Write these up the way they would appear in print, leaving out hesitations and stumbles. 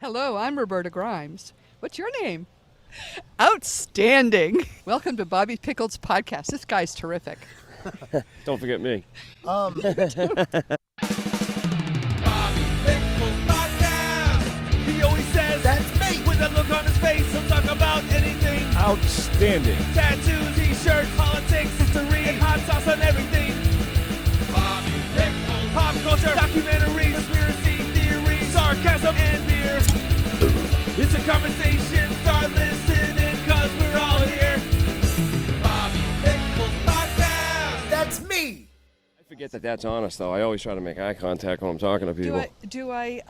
Hello, I'm Roberta Grimes. What's your name? Outstanding. Welcome to Bobby Pickles' podcast. This guy's terrific. Don't forget me. Bobby Pickles podcast. He always says, That's me. with a look on his face, he'll talk about anything. Outstanding. Tattoos, t-shirts, politics, history, and hot sauce on everything. Bobby Pickles. Pop culture, documentaries, conspiracy theories, sarcasm, and beer. It's a conversation, start listening, cause we're all here. Bobby Pickles podcast. That's me. I forget that that's honest, though. I always try to make eye contact when I'm talking to people. Do I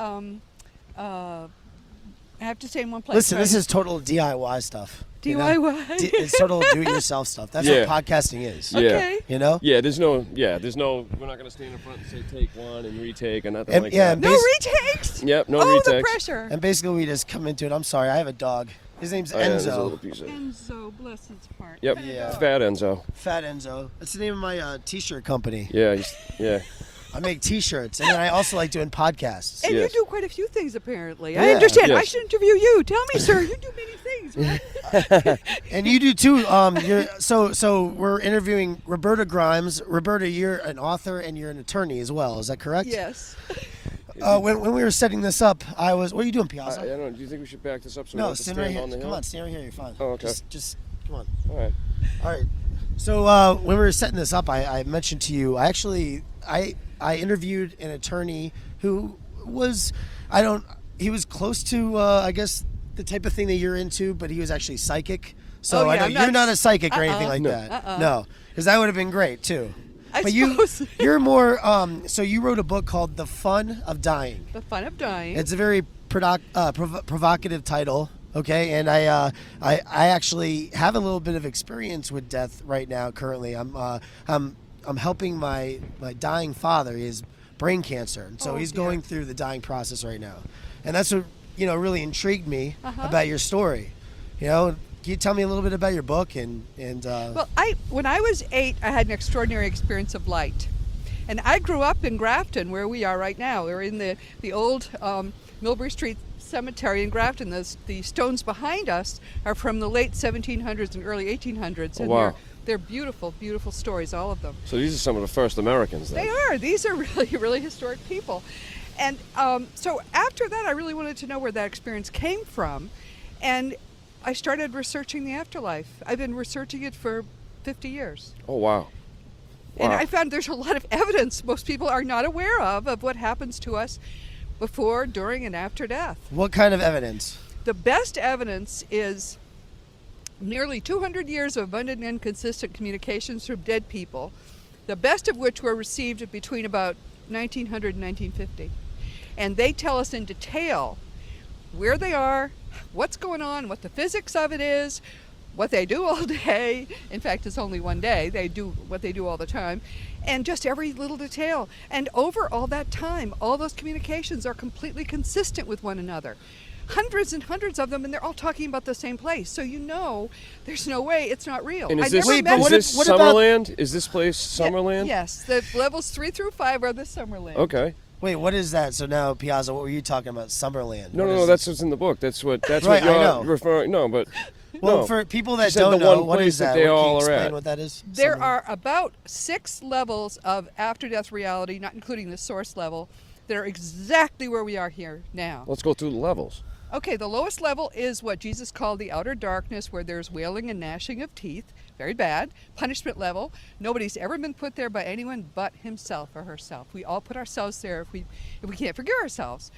have to stay in one place? Listen, right? this is total DIY stuff. you know? DIY? It's total do-it-yourself stuff. That's Yeah. what podcasting is. Yeah. Okay. You know? Yeah, there's no, we're not going to stand in front and say take one and retake and nothing And- like yeah, that. No retakes? Yep, no Oh, retakes. the pressure. And basically, we just come into it. I'm sorry, I have a dog. His name's Oh, yeah, there's a little Enzo. piece of Enzo, bless his heart. Yep, Yeah. Fat Enzo. Fat Enzo. That's the name of my t-shirt company. Yeah, yeah. I make t-shirts, and then I also like doing podcasts. And Yes. you do quite a few things, apparently. I Yeah. understand. I Yes. should interview you. Tell me, sir, you do many things, right? And you do too. So we're interviewing Roberta Grimes. Roberta, you're an author and you're an attorney as well. Is that correct? Yes. When we were setting this up, I was. What are you doing, I Piazza? don't know. Do you think we should back this up so we No, don't have to stand right stand here. on the Come hill? on, stand right here. You're fine. Oh, okay. Just come on. All right. All right. So when we were setting this up, I mentioned to you. I interviewed an attorney who was, he was close to, I guess, the type of thing that you're into, but he was actually psychic. So Oh, I yeah, know I'm you're not- not a psychic or anything like No. that. No, because that would have been great too. I But suppose. you're more. So you wrote a book called "The Fun of Dying." The fun of dying. It's a very provocative title. Okay, and I actually have a little bit of experience with death right now. Currently, I'm helping my dying father. He has brain cancer, and so Oh, he's dear. going through the dying process right now. And that's what really intrigued me about your story. Can you tell me a little bit about your book and Well, when I was 8, I had an extraordinary experience of light. And I grew up in Grafton, where we are right now. We're in the old Millbury Street Cemetery in Grafton. The stones behind us are from the late 1700s and early 1800s. Oh, And wow. they're beautiful, beautiful stories, all of them. So these are some of the first Americans, then. They are. These are really, really historic people. And so after that, I really wanted to know where that experience came from. And I started researching the afterlife. I've been researching it for 50 years. Oh, wow. And Wow. I found there's a lot of evidence most people are not aware of what happens to us before, during, and after death. what kind of evidence? The best evidence is nearly 200 years of abundant and consistent communications from dead people, the best of which were received between about 1900 and 1950. And they tell us in detail where they are, what's going on, what the physics of it is, what they do all day. In fact, it's only one day. They do what they do all the time. And just every little detail. And over all that time, all those communications are completely consistent with one another. Hundreds and hundreds of them, and they're all talking about the same place. So there's no way it's not real. And I is this, never met- what is this what about- Summerland? Is this place Summerland? Yes, the levels 3 through 5 are the Summerland. Okay. Wait, what is that? So now, Piazza, what were you talking about? Summerland. No, What no, is that's this? what's in the book. That's what Right, you're I know. referring. No, but Well, no. for people that She said don't the know, one what place is that that? they Can you all are explain at. what that is? There Summerland. are about 6 levels of after-death reality, not including the source level, that are exactly where we are here now. Let's go through the levels. Okay, the lowest level is what Jesus called the outer darkness, where there's wailing and gnashing of teeth. Very bad. Punishment level. Nobody's ever been put there by anyone but himself or herself. We all put ourselves there if we can't forgive ourselves.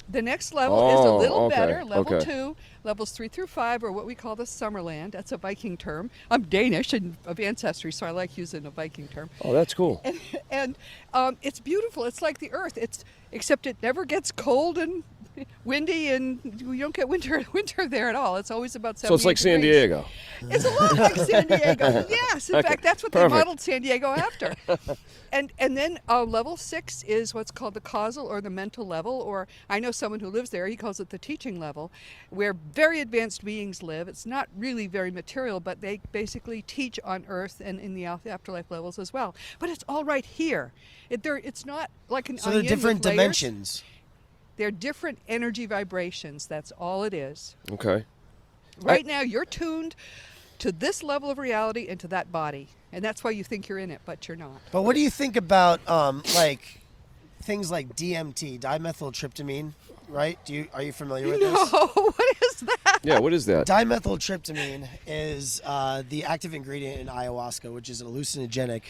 The next level is a Oh, little okay, better. Level okay. 2, levels 3 through 5 are what we call the Summerland. That's a Viking term. I'm Danish and of ancestry, so I like using a Viking term. Oh, that's cool. And it's beautiful. It's like the earth. Except it never gets cold and windy, and you don't get winter there at all. It's always about 78 So it's like San degrees. Diego. It's a lot like San Diego. Yes, in Okay, fact, that's what perfect. they modeled San Diego after. And then level 6 is what's called the causal or the mental level, or I know someone who lives there. He calls it the teaching level, where very advanced beings live. It's not really very material, but they basically teach on Earth and in the afterlife levels as well. But it's all right here. It's not like an So they're onion different with layers. dimensions. They're different energy vibrations. That's all it is. Okay. Right now, you're tuned to this level of reality and to that body. And that's why you think you're in it, but you're not. But what do you think about like things like DMT, dimethyltryptamine? Right? Are you familiar with this? No, what is that? Yeah, what is that? Dimethyltryptamine is the active ingredient in ayahuasca, which is a hallucinogenic.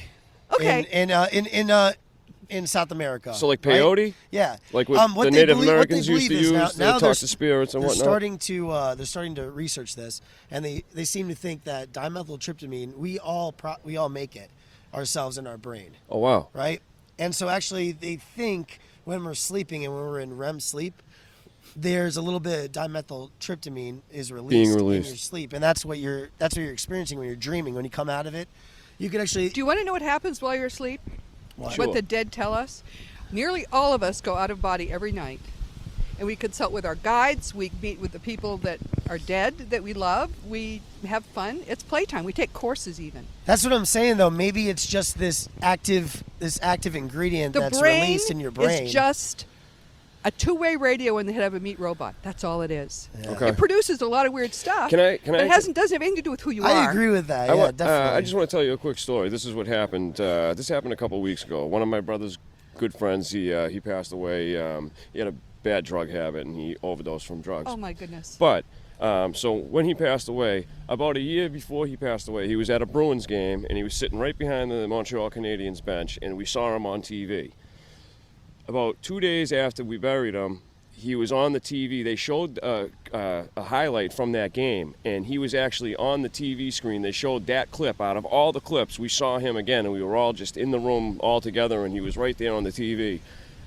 Okay. In South America. So like right? peyote? Yeah. Like what the Native Americans used to use to talk to spirits and they're whatnot? They're starting to research this, and they seem to think that dimethyltryptamine, we all make it ourselves in our brain. Oh, wow. Right? And so actually they think when we're sleeping and when we're in REM sleep, there's a little bit of dimethyltryptamine is released in your sleep, and that's what you're experiencing when you're dreaming. When you come out of it, you can actually. Do you want to know what happens while you're asleep? Sure. What the dead tell us? Nearly all of us go out of body every night. And we consult with our guides. We meet with the people that are dead that we love. We have fun. It's playtime. We take courses even. That's what I'm saying, though. Maybe it's just this active ingredient that's released in your brain. It's just a two-way radio in the head of a meat robot. That's all it is. Yeah. Okay. It produces a lot of weird stuff. Can I but it doesn't have anything to do with who you are. I agree with that. Yeah, definitely. I just want to tell you a quick story. This is what happened. This happened a couple of weeks ago. One of my brother's good friends, he passed away. He had a bad drug habit, and he overdosed from drugs. Oh, my goodness. But, so when he passed away, about a year before he passed away, he was at a Bruins game, and he was sitting right behind the Montreal Canadiens bench, and we saw him on TV. About 2 days after we buried him, he was on the TV. They showed a highlight from that game, and he was actually on the TV screen. They showed that clip. Out of all the clips, we saw him again, and we were all just in the room all together, and he was right there on the TV.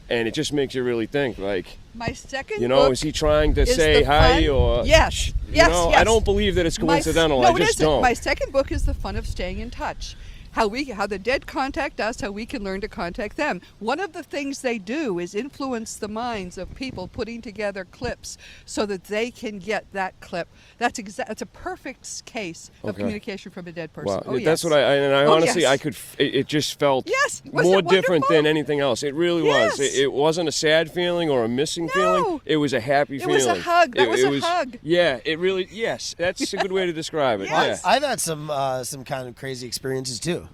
And it just makes you really think, like, my second you know, book is he trying to is say the hi fun- or Yes, you yes, know, yes. I don't believe that it's coincidental. No, I it just isn't. don't. My second book is the fun of staying in touch. How the dead contact us, how we can learn to contact them. One of the things they do is influence the minds of people putting together clips so that they can get that clip. That's a perfect case of communication from a dead person. Wow, Oh, that's yes. what I honestly, yes. I could, it just felt Yes. Was more it different wonderful? than anything else. It really was. Yes. It wasn't a sad feeling or a missing feeling. It was a happy feeling. was a hug. That was a hug. Yeah, it really, yes, that's a good way to describe it. Yes. Yeah. I've had some kind of crazy experiences too.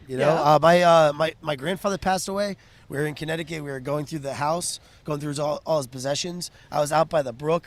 You know, Yeah. my grandfather passed away. We were in Connecticut. We were going through the house, going through all his possessions. I was out by the brook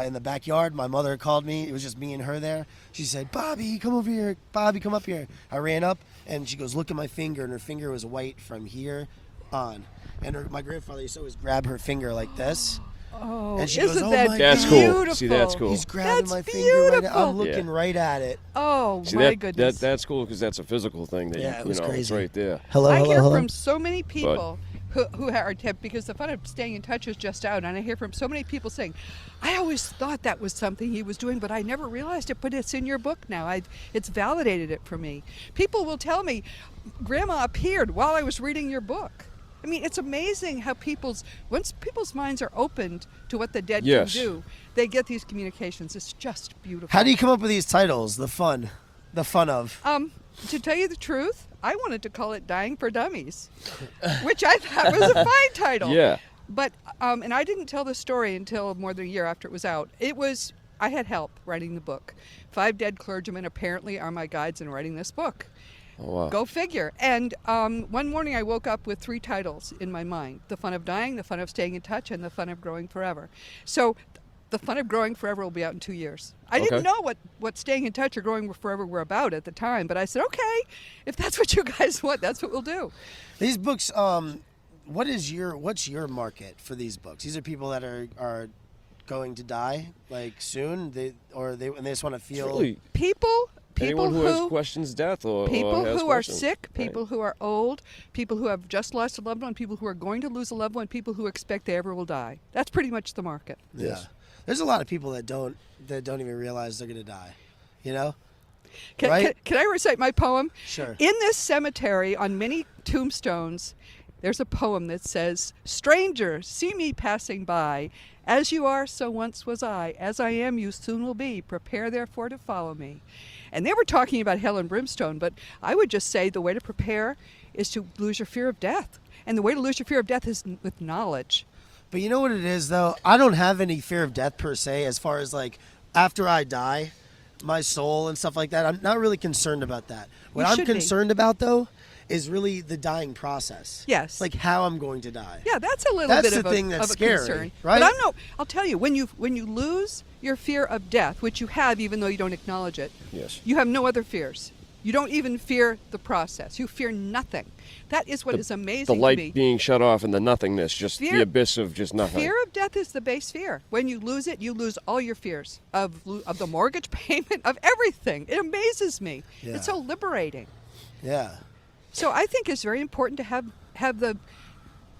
in the backyard. My mother called me. It was just me and her there. She said, "Bobby, come over here. Bobby, come up here." I ran up, and she goes, "Look at my finger." And her finger was white from here on. And my grandfather used to always grab her finger like this. Oh, And she isn't goes, "Oh that my That's God." cool. beautiful? See, that's cool. He's grabbing That's my finger right beautiful. I'm looking right at it. Oh, See, my goodness. that's cool because that's a physical thing that Yeah, it you was know, it's crazy. right there. Hello, I hello, hear hello. from so many people who are because the fun of staying in touch is just out, and I hear from so many people saying, "I always thought that was something he was doing, but I never realized it. But it's in your book now. It's validated it for me." People will tell me, "Grandma appeared while I was reading your book." I mean, it's amazing how once people's minds are opened to what the dead Yes. can do, they get these communications. It's just beautiful. How do you come up with these titles? The fun of. To tell you the truth, I wanted to call it Dying for Dummies, which I thought was a fine title. Yeah. But, and I didn't tell the story until more than a year after it was out. I had help writing the book. 5 dead clergymen apparently are my guides in writing this book. Oh, wow. Go figure. And one morning I woke up with 3 titles in my mind: The Fun of Dying, The Fun of Staying in Touch, and The Fun of Growing Forever. So The Fun of Growing Forever will be out in 2 years. I didn't know what Staying in Touch or Growing Forever were about at the time, but I said, okay, if that's what you guys want, that's what we'll do. These books, what's your market for these books? These are people that are going to die like soon, they just want to feel Really, People anyone who has questions death or people has who are questions. sick, people who are old, people who have just lost a loved one, people who are going to lose a loved one, people who expect they ever will die. That's pretty much the market. Yeah. There's a lot of people that don't even realize they're going to die. You know? Can I recite my poem? Sure. In this cemetery, on many tombstones, there's a poem that says, "Stranger, see me passing by. As you are, so once was I. As I am, you soon will be. Prepare, therefore, to follow me." And they were talking about hell and brimstone, but I would just say the way to prepare is to lose your fear of death. And the way to lose your fear of death is with knowledge. But you know what it is, though? I don't have any fear of death per se, as far as like after I die, my soul and stuff like that. I'm not really concerned about that. What You I'm should be. concerned about, though, is really the dying process. Yes. Like how I'm going to die. Yeah, that's a little That's bit the of thing a, that's of a scary, concern. right? But I'll tell you, when you lose your fear of death, which you have even though you don't acknowledge it, Yes. you have no other fears. You don't even fear the process. You fear nothing. That is what is amazing The to light me. being shut off and the nothingness, just Fear- the abyss of just nothing. Fear of death is the base fear. When you lose it, you lose all your fears of the mortgage payment, of everything. It amazes me. Yeah. It's so liberating. Yeah. So I think it's very important to have the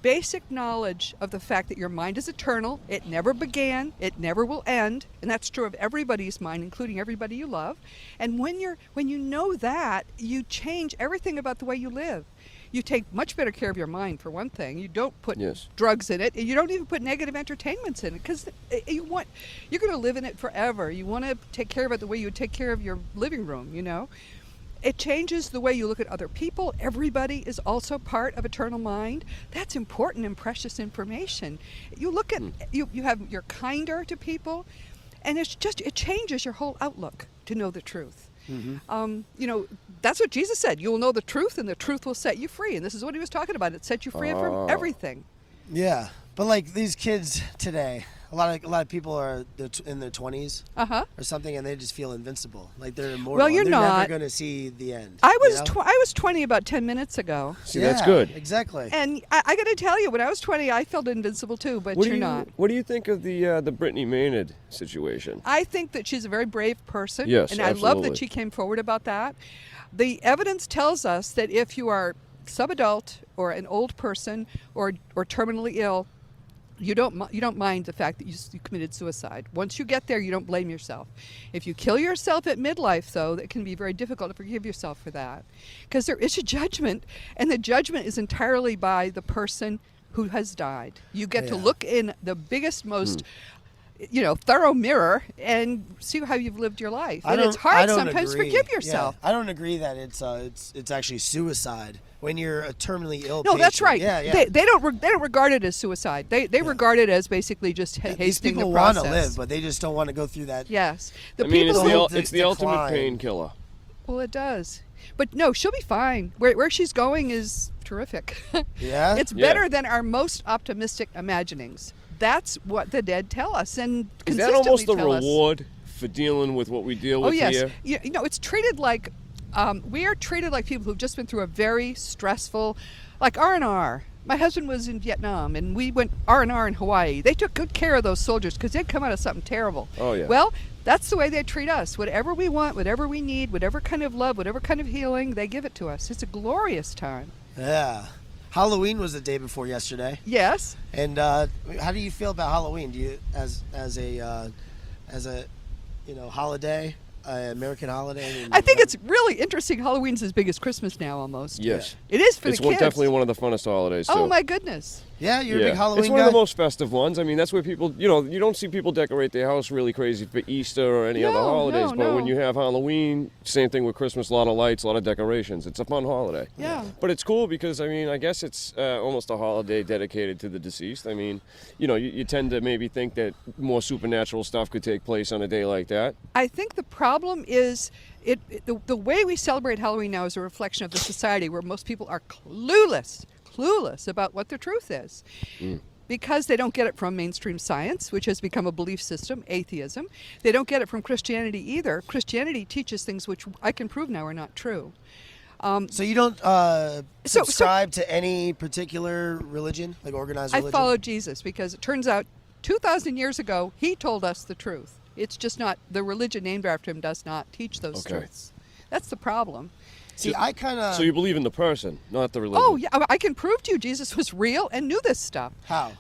basic knowledge of the fact that your mind is eternal. It never began. It never will end. And that's true of everybody's mind, including everybody you love. And when you know that, you change everything about the way you live. You take much better care of your mind, for one thing. You don't put Yes. drugs in it. And you don't even put negative entertainments in it, because you're going to live in it forever. You want to take care of it the way you would take care of your living room, you know. It changes the way you look at other people. Everybody is also part of eternal mind. That's important and precious information. You look at you're kinder to people, and it changes your whole outlook to know the truth. That's what Jesus said. You will know the truth, and the truth will set you free. And this is what he was talking about. It set you free from everything. Yeah. But like these kids today, a lot of people are in their 20s Uh-huh. or something, and they just feel invincible, like they're immortal. Well, you're and they're never not. going to see the end. I was you know? I was 20 about 10 minutes ago. See, that's good. Exactly. And I got to tell you, when I was 20, I felt invincible too, but you're not. What do you think of the Brittany Maynard situation? I think that she's a very brave person. Yes, and I love absolutely. that she came forward about that. The evidence tells us that if you are subadult or an old person or terminally ill, you don't mind the fact that you committed suicide. Once you get there, you don't blame yourself. If you kill yourself at midlife, though, it can be very difficult to forgive yourself for that, because there is a judgment, and the judgment is entirely by the person who has died. You get to look in the biggest, most thorough mirror and see how you've lived your life. And it's hard sometimes to forgive yourself. Yeah, I don't agree that it's actually suicide when you're a terminally ill No, patient. that's right. Yeah. They don't regard it as suicide. They regard it as basically just These hastening people the want process. to live, but they just don't want to go through that. Yes, I mean, people who it's the ultimate decline. painkiller. well, it does. But no, she'll be fine. Where she's going is terrific. Yeah? It's Yeah. better than our most optimistic imaginings. That's what the dead tell us, and Is that consistently almost a tell us. reward for dealing with what we deal Oh with yes, here? it's treated like we are treated like people who've just been through a very stressful, like R&R. My husband was in Vietnam, and we went R&R in Hawaii. They took good care of those soldiers because they'd come out of something terrible. Oh, yeah. Well, that's the way they treat us. Whatever we want, whatever we need, whatever kind of love, whatever kind of healing, they give it to us. It's a glorious time. Yeah. Halloween was the day before yesterday. Yes. And how do you feel about Halloween? Do you as a holiday, American holiday? I think it's really interesting. Halloween's as big as Christmas now, almost. Yes. It is for It's the kids. definitely one of the funnest holidays, too. Oh my goodness. Yeah, you're a big Halloween It's one guy. of the most festive ones. I mean, that's where people, you don't see people decorate their house really crazy for Easter or any other No, holidays. no, But when no. you have Halloween, same thing with Christmas, a lot of lights, a lot of decorations. It's a fun holiday. Yeah. But it's cool because, I mean, I guess it's almost a holiday dedicated to the deceased. I mean, you tend to maybe think that more supernatural stuff could take place on a day like that. I think the problem is the way we celebrate Halloween now is a reflection of the society where most people are clueless about what the truth is. Because they don't get it from mainstream science, which has become a belief system, atheism. They don't get it from Christianity either. Christianity teaches things which I can prove now are not true. So you don't So- subscribe to any particular religion, like organized I religion? follow Jesus because it turns out 2,000 years ago, he told us the truth. It's just not, the religion named after him does not teach those Okay. truths. That's the problem. See, I kind of... So you believe in the person, not the religion. Oh, yeah, I can prove to you Jesus was real and knew this stuff. How?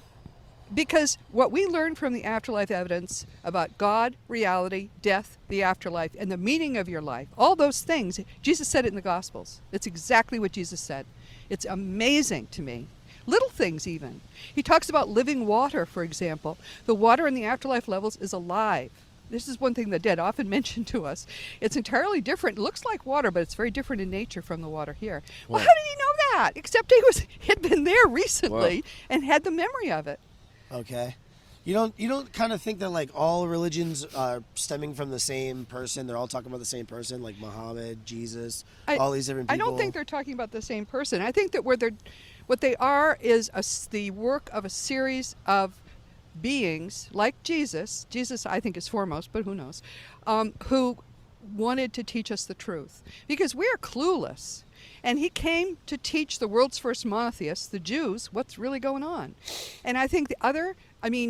Because what we learn from the afterlife evidence about God, reality, death, the afterlife, and the meaning of your life, all those things, Jesus said it in the Gospels. It's exactly what Jesus said. It's amazing to me. Little things even. He talks about living water, for example. The water in the afterlife levels is alive. This is one thing the dead often mention to us. It's entirely different. It looks like water, but it's very different in nature from the water here. Well, Wow. how did he know that? Except he'd been there recently and had the memory of it. Okay. You don't kind of think that like all religions are stemming from the same person? They're all talking about the same person, like Muhammad, Jesus, all these different people. I don't think they're talking about the same person. I think that what they are is the work of a series of beings like Jesus. Jesus, I think, is foremost, but who knows? Who wanted to teach us the truth, because we are clueless. And he came to teach the world's first monotheists, the Jews, what's really going on. And I think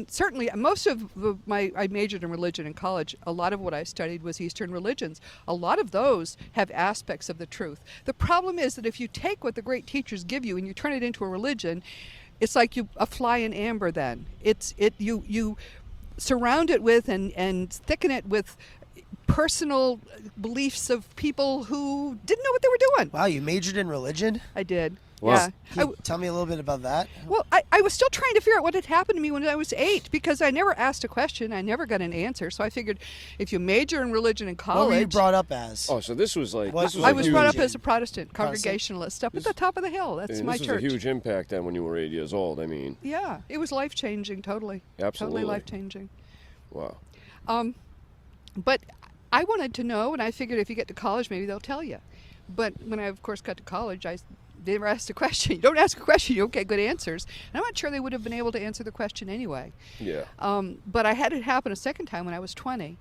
certainly most of I majored in religion in college. A lot of what I studied was Eastern religions. A lot of those have aspects of the truth. The problem is that if you take what the great teachers give you and you turn it into a religion, it's like a fly in amber then. You surround it with and thicken it with personal beliefs of people who didn't know what they were doing. Wow, you majored in religion? I did. Wow. Yeah. Can you tell me a little bit about that? Well, I was still trying to figure out what had happened to me when I was 8, because I never asked a question. I never got an answer. So I figured if you major in religion in college... What were you brought up as? Oh, so this was like... What- this was I a was huge, brought up as a Protestant congregationalist up at This- the top of the hill. That's and my this church. was a huge impact then when you were 8 years old. I mean, Yeah, it was life-changing, totally. Absolutely. Totally life-changing. wow. But I wanted to know, and I figured if you get to college, maybe they'll tell you. But when I, of course, got to college, they never asked a question. You don't ask a question, you don't get good answers. And I'm not sure they would have been able to answer the question anyway. Yeah. But I had it happen a second time when I was 20.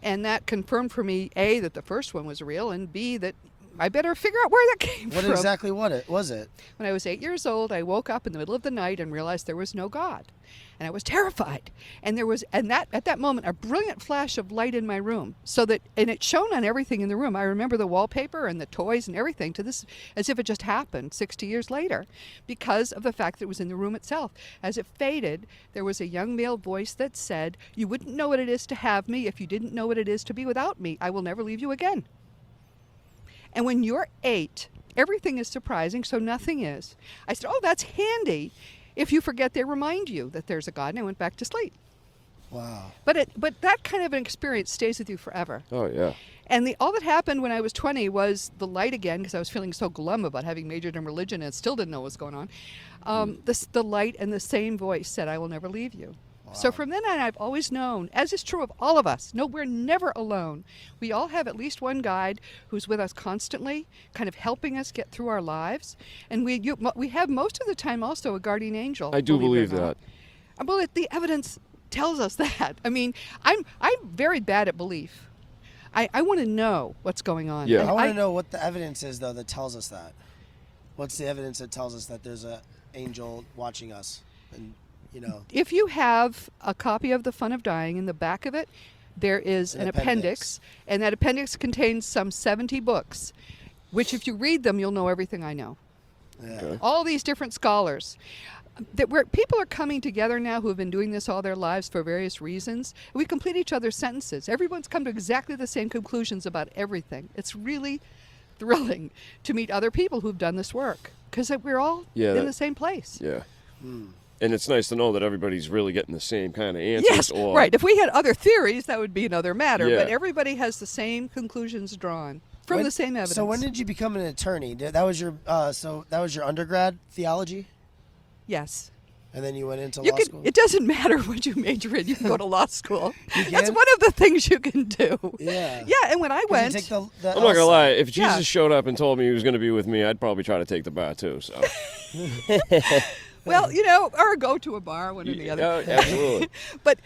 And that confirmed for me, A, that the first one was real, and B, that I better figure out where that came What from. exactly was it? When I was 8 years old, I woke up in the middle of the night and realized there was no God. And I was terrified. And there was, at that moment, a brilliant flash of light in my room. And it shone on everything in the room. I remember the wallpaper and the toys and everything as if it just happened 60 years later, because of the fact that it was in the room itself. As it faded, there was a young male voice that said, "You wouldn't know what it is to have me if you didn't know what it is to be without me. I will never leave you again." And when you're 8, everything is surprising, so nothing is. I said, "Oh, that's handy. If you forget, they remind you that there's a God," and I went back to sleep. Wow. But that kind of an experience stays with you forever. Oh, yeah. And all that happened when I was 20 was the light again, because I was feeling so glum about having majored in religion and still didn't know what was going on. The light and the same voice said, "I will never leave you." So from then on, I've always known, as is true of all of us, no, we're never alone. We all have at least one guide who's with us constantly, kind of helping us get through our lives. And we have most of the time also a guardian angel. I do believe believe it or not. that. Well, the evidence tells us that. I mean, I'm very bad at belief. I want to know what's going on. Yeah. And I want to know what the evidence is, though, that tells us that. What's the evidence that tells us that there's an angel watching us? And, you know, If you have a copy of The Fun of Dying, in the back of it, there is an appendix, and that appendix contains some 70 books, which if you read them, you'll know everything I know. yeah. Okay. All these different scholars. Where people are coming together now who have been doing this all their lives for various reasons. We complete each other's sentences. Everyone's come to exactly the same conclusions about everything. It's really thrilling to meet other people who've done this work, because we're all in the same place. Yeah. Hmm. And it's nice to know that everybody's really getting the same kind of answers. Yes, or, right. If we had other theories, that would be another matter. Yeah. But everybody has the same conclusions drawn from the same evidence. So when did you become an attorney? That was your undergrad theology, Yes. and then you went into You law can, school. it doesn't matter what you major in. You can go to law school. You That's can? one of the things you can do. Yeah. Yeah, and when I 'Cause you went... take the I'm not gonna lie. If Yeah. Jesus showed up and told me he was going to be with me, I'd probably try to take the bar too. So. Well, or go to a bar, one or the other. Yeah, absolutely. But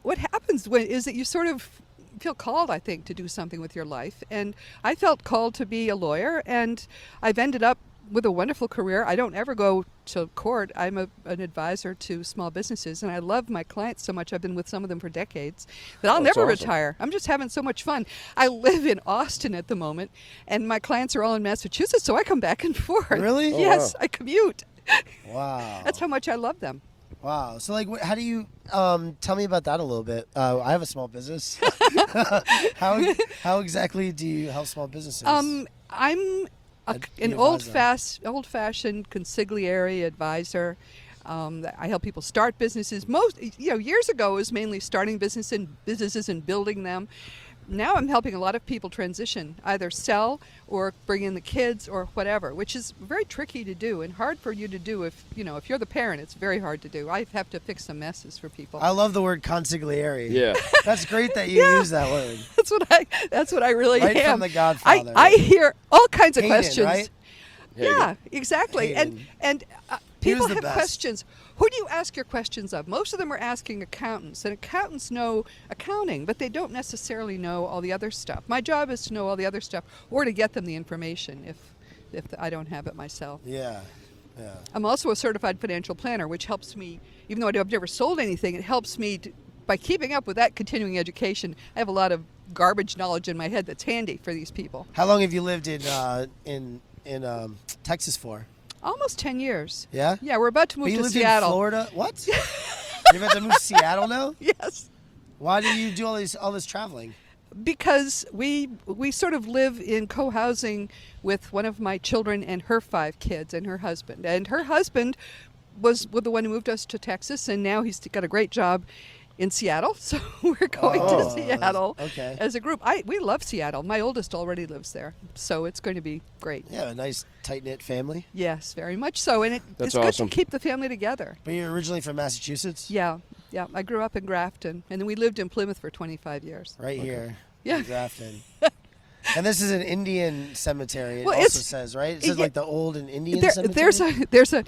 what happens is that you sort of feel called, I think, to do something with your life. And I felt called to be a lawyer, and I've ended up with a wonderful career. I don't ever go to court. I'm an advisor to small businesses, and I love my clients so much. I've been with some of them for decades. But I'll That's never awesome. retire. I'm just having so much fun. I live in Austin at the moment, and my clients are all in Massachusetts, so I come back and forth. Really? Oh, Yes, wow. I commute. Wow. That's how much I love them. Wow. So, like, how do you tell me about that a little bit? I have a small business. How exactly do you help small businesses? I'm You an advise them. old-fashioned consigliere advisor. I help people start businesses. Years ago, it was mainly starting businesses and building them. now I'm helping a lot of people transition, either sell or bring in the kids or whatever, which is very tricky to do and hard for you to do if you're the parent. It's very hard to do. I have to fix some messes for people. I love the word consigliere. Yeah. That's great that you use that word. That's what I really Right am. from The Godfather. I hear all kinds of Hayden, questions. right? Yeah, exactly. Hayden. And He was people the have best. questions. Who do you ask your questions of? Most of them are asking accountants, and accountants know accounting, but they don't necessarily know all the other stuff. My job is to know all the other stuff, or to get them the information if I don't have it myself. Yeah. I'm also a certified financial planner, which helps me, even though I've never sold anything, it helps me by keeping up with that continuing education. I have a lot of garbage knowledge in my head that's handy for these people. How long have you lived in Texas for? Almost 10 years. Yeah? Yeah, we're about to move But you to lived Seattle. in Florida? What? You're about to move to Seattle now? Yes. Why do you do all this traveling? Because we sort of live in co-housing with one of my children and her 5 kids and her husband. And her husband was the one who moved us to Texas, and now he's got a great job in Seattle. So we're going to Seattle okay. as a group. We love Seattle. My oldest already lives there, so it's going to be great. Yeah, a nice tight-knit family. Yes, very much so. And That's it's good awesome. to keep the family together. But you're originally from Massachusetts? Yeah. I grew up in Grafton, and then we lived in Plymouth for 25 years. Right here. Yeah. In Grafton. And this is an Indian cemetery, it Well, also it's- says, right? It says yeah. like the old and Indian cemetery? There's a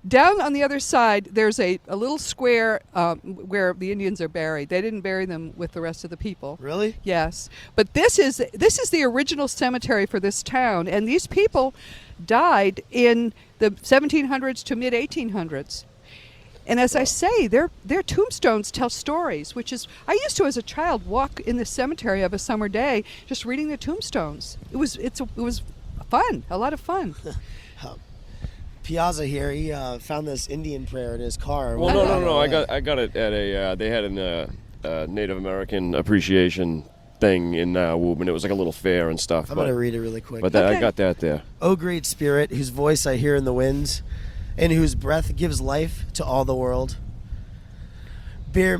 down on the other side, there's a little square where the Indians are buried. They didn't bury them with the rest of the people. Really? Yes. But this is the original cemetery for this town, and these people died in the 1700s to mid 1800s. And as I say, their tombstones tell stories, which is, I used to as a child walk in the cemetery of a summer day just reading the tombstones. It was fun, a lot of fun. Piazza here, he found this Indian prayer in his car. Well, no. I got it at a. They had a Native American appreciation thing in Woburn. It was like a little fair and stuff. I'm going to read it really quick. But Okay. I got that there. O great spirit, whose voice I hear in the winds, and whose breath gives life to all the world, bear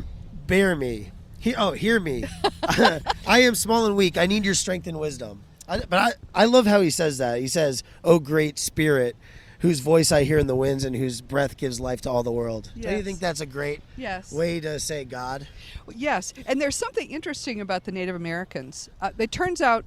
me. Hear me. I am small and weak. I need your strength and wisdom. I love how he says that. He says, O great spirit, whose voice I hear in the winds and whose breath gives life to all the world. Don't you Yes. think that's a great Yes. way to say God? Yes, and there's something interesting about the Native Americans. It turns out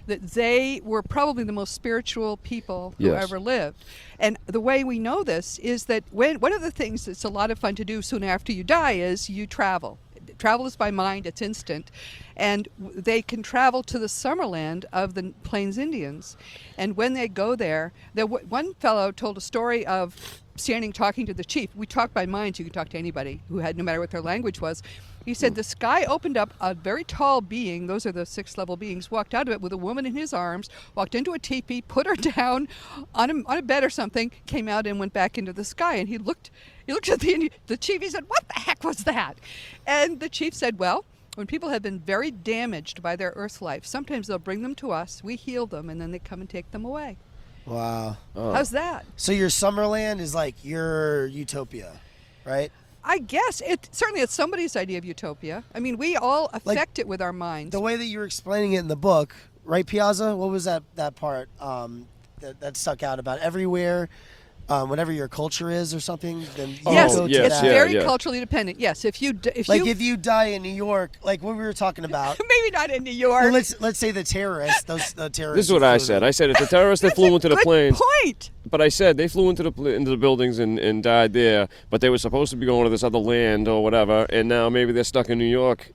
that they were probably the most spiritual people who Yes. ever lived. And the way we know this is that one of the things that's a lot of fun to do soon after you die is you travel. Travel is by mind, it's instant. And they can travel to the summerland of the Plains Indians. And when they go there, one fellow told a story of standing talking to the chief. We talk by minds, you can talk to anybody who had, no matter what their language was. He said the sky opened up, a very tall being, those are the 6th-level beings, walked out of it with a woman in his arms, walked into a teepee, put her down on a bed or something, came out and went back into the sky. And he looked at the chief, he said, "What the heck was that?" And the chief said, "Well, when people have been very damaged by their earth life, sometimes they'll bring them to us, we heal them, and then they come and take them away." Wow. Oh. How's that? So your Summerland is like your utopia, right? I guess certainly it's somebody's idea of utopia. I mean, we all affect it with our minds. The way that you were explaining it in the book, right, Piazza? What was that part that stuck out about everywhere? Whatever your culture is or something, then you Yes, go to yes, it's that. yeah. very culturally dependent. Yes, if you If you die in New York, like what we were talking about. maybe not in New York. Well, let's say the terrorists, the terrorists. This is what I said. I said if the terrorists that flew into the Good planes, point. but I said they flew into the buildings and died there, but they were supposed to be going to this other land or whatever, and now maybe they're stuck in New York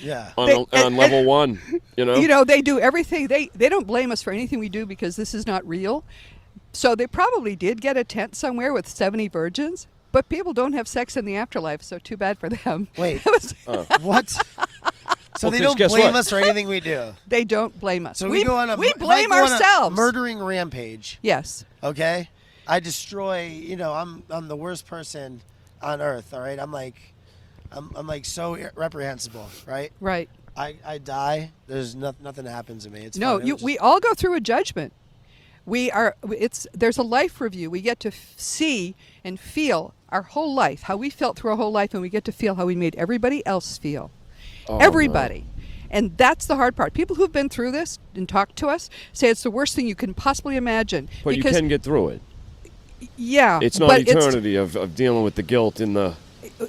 Yeah. on level 1. You know. You know, they do everything. They don't blame us for anything we do because this is not real. So they probably did get a tent somewhere with 70 virgins, but people don't have sex in the afterlife, so too bad for them. Wait. It was- What? So Well, they 'cause don't guess blame what? us for anything we do. They don't blame us. So we go on a we if I blame go on a ourselves. murdering rampage. Yes. Okay, I destroy. You know, I'm the worst person on earth. All right, I'm like so reprehensible. Right. Right. I die. There's nothing happens to me. It's No, fine. It was we all go through a judgment. There's a life review. We get to see and feel our whole life, how we felt through our whole life, and we get to feel how we made everybody else feel. Oh, Everybody. And that's the hard part. People who've been through this and talked to us say it's the worst thing you can possibly imagine. But you can get through it. Yeah. It's not eternity of dealing with the guilt and the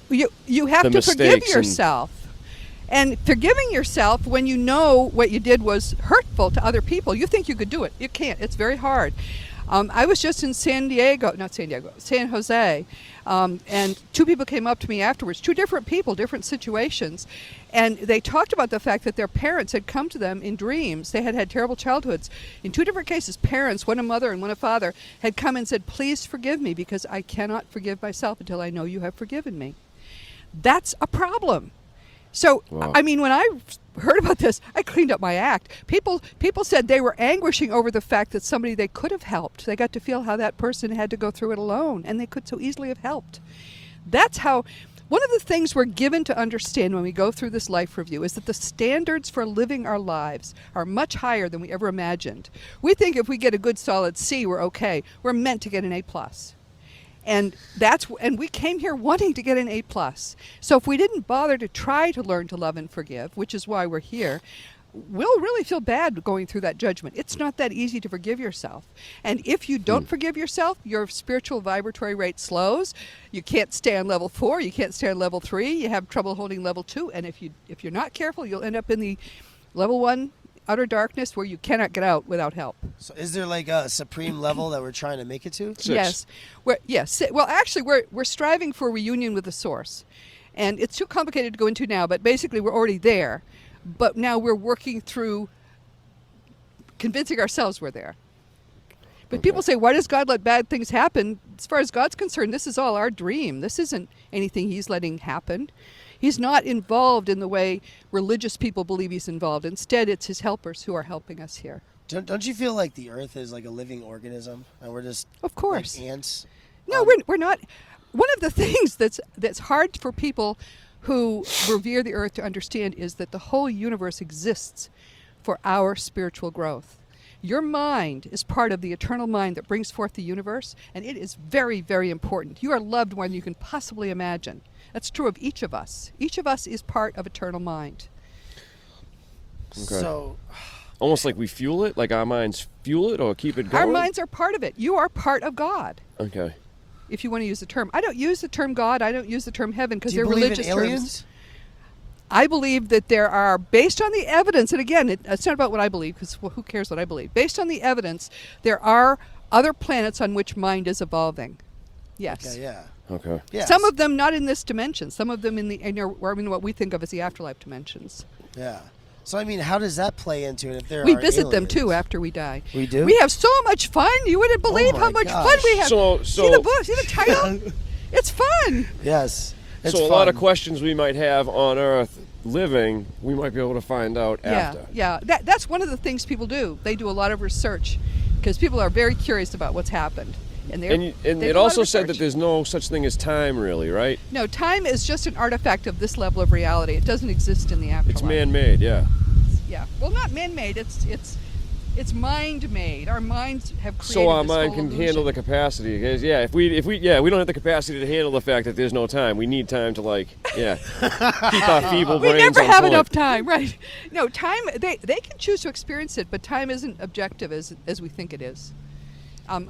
you have the to forgive mistakes yourself. And forgiving yourself when you know what you did was hurtful to other people, you think you could do it. You can't. It's very hard. I was just in San Jose, and two people came up to me afterwards, two different people, different situations, and they talked about the fact that their parents had come to them in dreams. They had had terrible childhoods. In two different cases, parents, one a mother and one a father, had come and said, please forgive me because I cannot forgive myself until I know you have forgiven me. That's a problem. So, wow. I mean, when I heard about this, I cleaned up my act. People said they were anguishing over the fact that somebody they could have helped. They got to feel how that person had to go through it alone, and they could so easily have helped. That's how, one of the things we're given to understand when we go through this life review is that the standards for living our lives are much higher than we ever imagined. We think if we get a good solid C, we're okay. We're meant to get an A+. And we came here wanting to get an A+. So if we didn't bother to try to learn to love and forgive, which is why we're here, we'll really feel bad going through that judgment. It's not that easy to forgive yourself. And if you don't forgive yourself, your spiritual vibratory rate slows. You can't stay on level 4. You can't stay on level 3. You have trouble holding level 2. And if you're not careful, you'll end up in the level 1 utter darkness where you cannot get out without help. So is there like a supreme level that we're trying to make it to? 6. Yes. Well, actually, we're striving for reunion with the source. And it's too complicated to go into now, but basically we're already there. But now we're working through convincing ourselves we're there. But people say, why does God let bad things happen? As far as God's concerned, this is all our dream. This isn't anything he's letting happen. He's not involved in the way religious people believe he's involved. Instead, it's his helpers who are helping us here. Don't you feel like the earth is like a living organism and we're just Of course. like ants? No, we're not. One of the things that's hard for people who revere the earth to understand is that the whole universe exists for our spiritual growth. Your mind is part of the eternal mind that brings forth the universe, and it is very, very important. You are loved more than you can possibly imagine. That's true of each of us. Each of us is part of eternal mind. Okay. So Almost like we fuel it, like our minds fuel it or keep it going? Our minds are part of it. You are part of God, Okay. if you want to use the term. I don't use the term God. I don't use the term heaven because do you they're believe religious in aliens? terms. I believe that there are, based on the evidence, and again, it's not about what I believe, because who cares what I believe. Based on the evidence, there are other planets on which mind is evolving. Yes. Okay, yeah. Okay. Yes. Some of them not in this dimension. Some of them in what we think of as the afterlife dimensions. Yeah. So I mean, how does that play into it if there We are visit them aliens? too after we die. We do? We have so much fun. You wouldn't believe my how much gosh. fun we have. So- see the book? See the title? It's fun. Yes. It's So a lot of fun. questions we might have on Earth living, we might be able to find out after. Yeah. That's one of the things people do. They do a lot of research because people are very curious about what's happened. And And they it do a lot also of said that research. there's no such thing as time, really, right? No, time is just an artifact of this level of reality. It doesn't exist in the afterlife. It's man-made, yeah. Yeah. Well, not man-made. It's mind-made. Our minds have created So our this mind whole can illusion. handle the capacity. Because, yeah, if we don't have the capacity to handle the fact that there's no time. We need time to keep our feeble We brains never on have point. enough time, right? No, time. They can choose to experience it, but time isn't objective as we think it is.